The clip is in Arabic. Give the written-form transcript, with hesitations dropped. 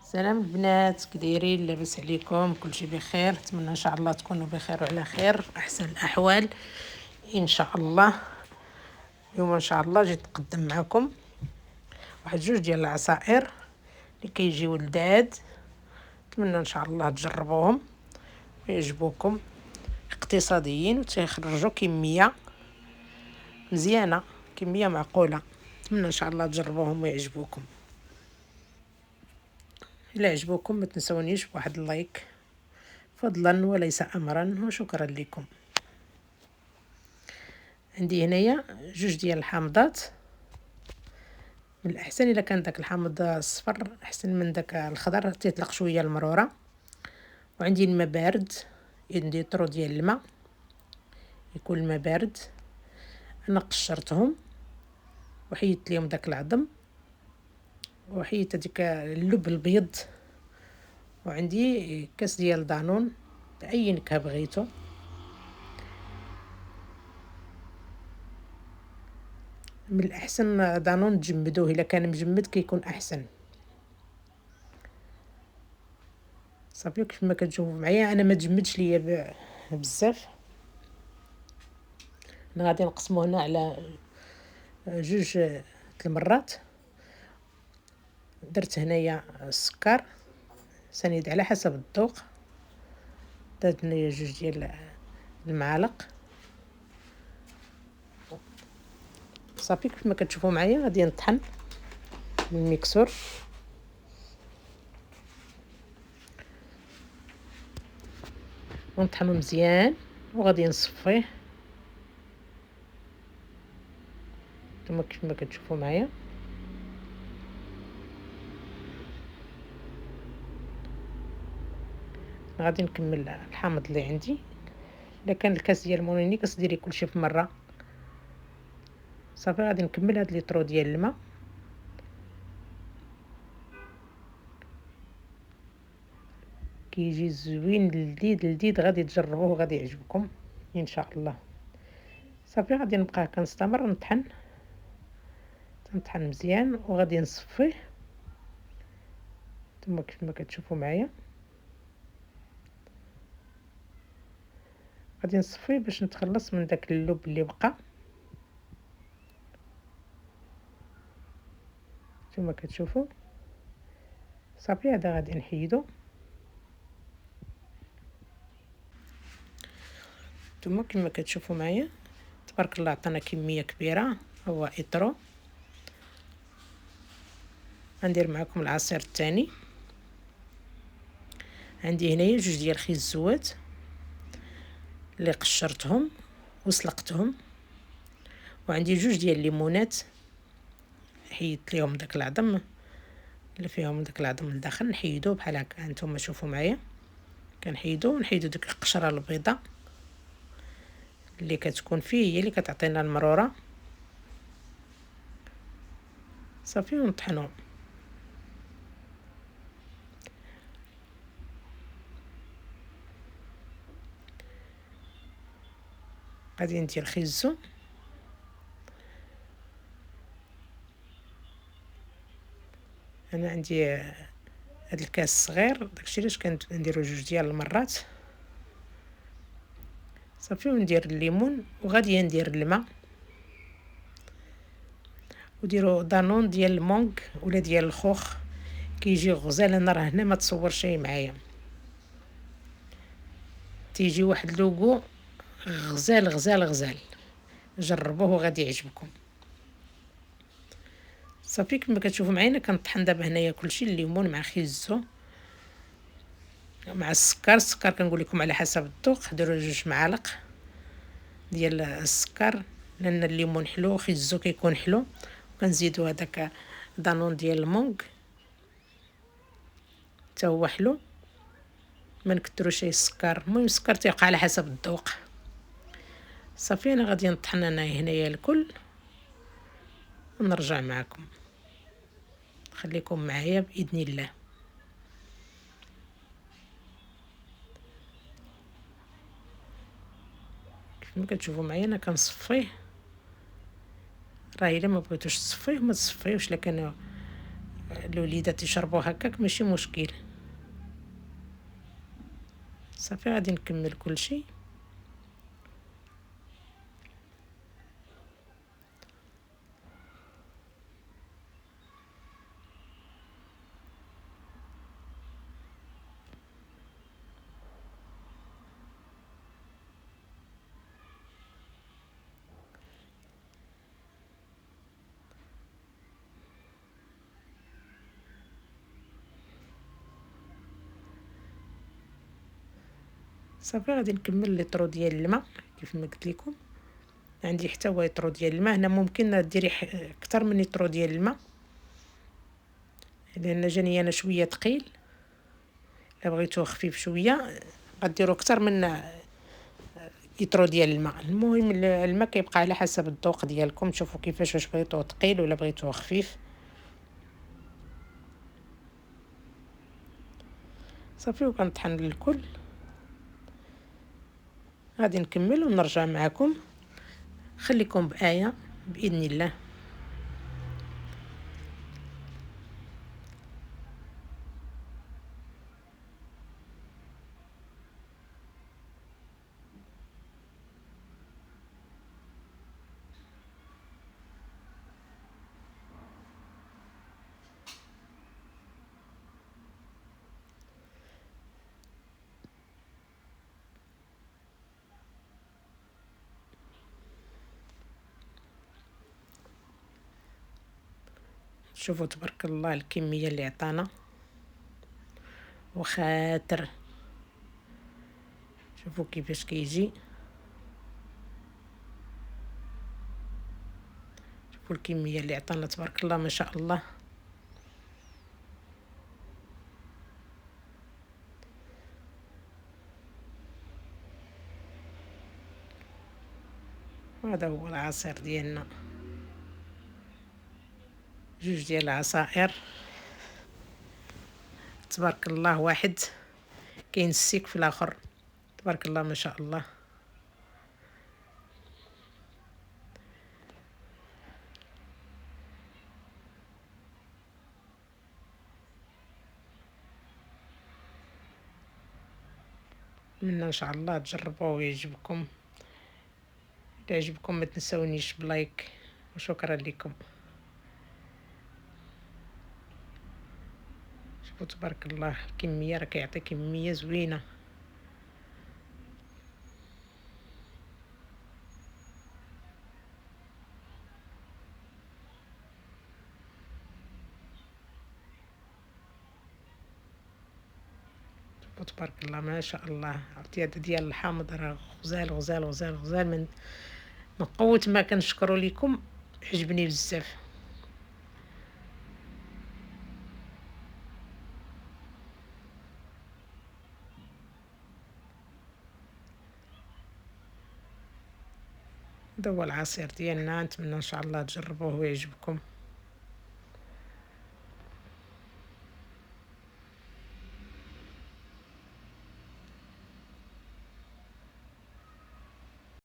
سلام البنات، كدايرين؟ لاباس عليكم؟ كلشي بخير؟ نتمنى ان شاء الله تكونوا بخير وعلى خير احسن الاحوال ان شاء الله. اليوم ان شاء الله جيت نقدم معكم واحد جوج ديال العصائر اللي كيجيو لذاذ. نتمنى ان شاء الله تجربوهم ويعجبوكم، اقتصاديين وتيخرجوا كميه مزيانه، كميه معقوله. نتمنى ان شاء الله تجربوهم ويعجبوكم. الا عجبوكم ما تنسونيش بواحد اللايك فضلا وليس امرا، وشكرا لكم. عندي هنايا جوج ديال الحامضات. من الاحسن الا كان داك الحامض الصفر احسن من داك الخضر، تيطلق شويه المروره. وعندي الماء بارد، عندي طرو ديال الماء، يكون الماء بارد. انا قشرتهم وحيدت ليهم داك العظم، وحيدت هذيك اللب البيض. وعندي كاس ديال دانون باي نكهه بغيتو. من الاحسن دانون تجمدوه، الا كان مجمد كيكون احسن. صافي كيف ما كتشوفوا معايا انا ما تجمدش ليا بزاف. انا غادي نقسمو هنا على جوج المرات. درت هنايا السكر سنيد على حسب الذوق، درت هنايا جوج ديال المعالق. صافي كيف ما كتشوفوا معايا غادي نطحن بالميكسور. ونطحنو مزيان وغادي نصفيه نتوما كيف ما كتشوفوا معايا. غادي نكمل الحامض اللي عندي. الا كان الكاس ديال المونيني كتديري كلشي في مره. صافي غادي نكمل هاد ليطرو ديال الماء. كيجي زوين لذيذ لذيذ، غادي تجربوه وغادي يعجبكم ان شاء الله. صافي غادي نبقى كنستمر نطحن مزيان وغادي نصفيه نتوما كيف ما كتشوفوا معايا. غادي نصفيه باش نتخلص من داك اللب اللي بقى. نتوما كتشوفوا صافي هذا غادي نحيدو. نتوما كما كتشوفوا معايا تبارك الله عطانا كميه كبيره. هو اطرو. غندير معكم العصير الثاني. عندي هنايا جوج ديال الخيزوات اللي قشرتهم وسلقتهم. وعندي جوج ديال الليمونات حيدت ليهم داك العظم اللي فيهم داك العظم لداخل، نحيدوه بحال هكا. هانتوما شوفوا معايا كنحيدو ونحيدو ديك القشره البيضاء اللي كتكون فيه، هي اللي كتعطينا المروره. صافي ونطحنو. غادي ندير الخيزو. انا عندي هاد الكاس صغير، داكشي علاش كنديرو جوج ديال المرات. صافي وندير الليمون وغادي ندير الماء. وديروا دانون ديال المونغ ولا ديال الخوخ كيجي غزال. انا راه هنا ما تصورش معايا، تيجي واحد لوغو غزال غزال غزال. جربوه وغادي يعجبكم. صافي كما كتشوفوا معايا انا كنطحن دابا هنايا كلشي، الليمون مع خيزو مع السكر كنقول لكم على حسب الذوق. ديروا جوج معالق ديال السكر لان الليمون حلو خيزو كيكون حلو. وكنزيدوا هذاك دانون ديال المونغ حتى هو حلو. ما نكثروش السكر، المهم السكر تيوقع على حسب الذوق. صافي انا غادي نطحن انا هنايا الكل ونرجع معكم. خليكم معايا باذن الله. كما كتشوفوا معايا انا كنصفيه. راه الا ما بغيتوش تصفيه ما تصفيوش، لكن الوليدات يشربوا هكاك ماشي مشكل. صافي غادي نكمل كلشي. صافي غادي نكمل لترو ديال الماء كيف ما قلت لكم. عندي حتى هو لترو ديال الماء. هنا ممكن ديري اكثر من لترو ديال الماء لان جاني انا شويه ثقيل. الا بغيتوه خفيف شويه غديروا اكثر من لترو ديال الماء. المهم الماء كيبقى على حسب الذوق ديالكم، شوفوا كيفاش، واش بغيتوه ثقيل ولا بغيتوه خفيف. صافي وكنطحن الكل. غادي نكمل ونرجع معكم. خليكم بآية بإذن الله. شوفوا تبارك الله الكمية اللي عطانا وخاطر. شوفوا كيفاش كيجي. شوفوا الكمية اللي عطانا تبارك الله ما شاء الله. وهذا هو العصير ديالنا، جوج ديال العصائر تبارك الله. واحد كاين السيك في الاخر تبارك الله ما شاء الله. من ان شاء الله تجربوه ويعجبكم. اذا عجبكم ما تنسونيش بلايك، وشكرا لكم. شوفوا تبارك الله الكميه راه كيعطي كميه زوينه. شوفوا تبارك الله ما شاء الله. عرفتي هذا ديال الحامض راه غزال غزال غزال غزال. من قوه ما كنشكروا لكم، عجبني بزاف. هذا هو العصير ديالنا. نتمنى ان شاء الله تجربوه ويعجبكم.